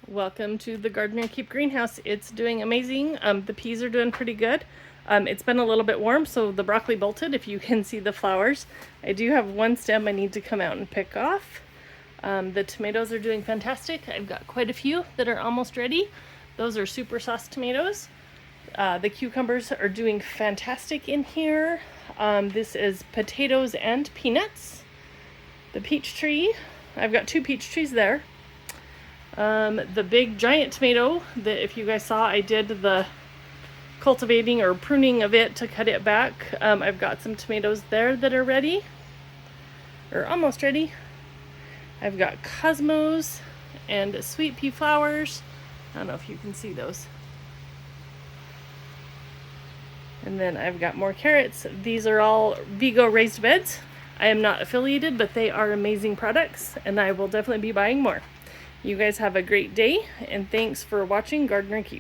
Welcome to the Gardener Keep greenhouse. It's doing amazing. The peas are doing pretty good. It's been a little bit warm, so the broccoli bolted, if you can see the flowers. I do have one stem I need to come out and pick off. The tomatoes are doing fantastic. I've got quite a few that are almost ready. Those are super sauce tomatoes. The cucumbers are doing fantastic in here. This is potatoes and peanuts. The peach tree, I've got 2 peach trees there. The big giant tomato that, if you guys saw, I did the cultivating or pruning of it to cut it back. I've got some tomatoes there that are ready, or almost ready. I've got cosmos and sweet pea flowers. I don't know if you can see those. And then I've got more carrots. These are all Vigo raised beds. I am not affiliated, but they are amazing products, and I will definitely be buying more. You guys have a great day, and thanks for watching Gardener Keep.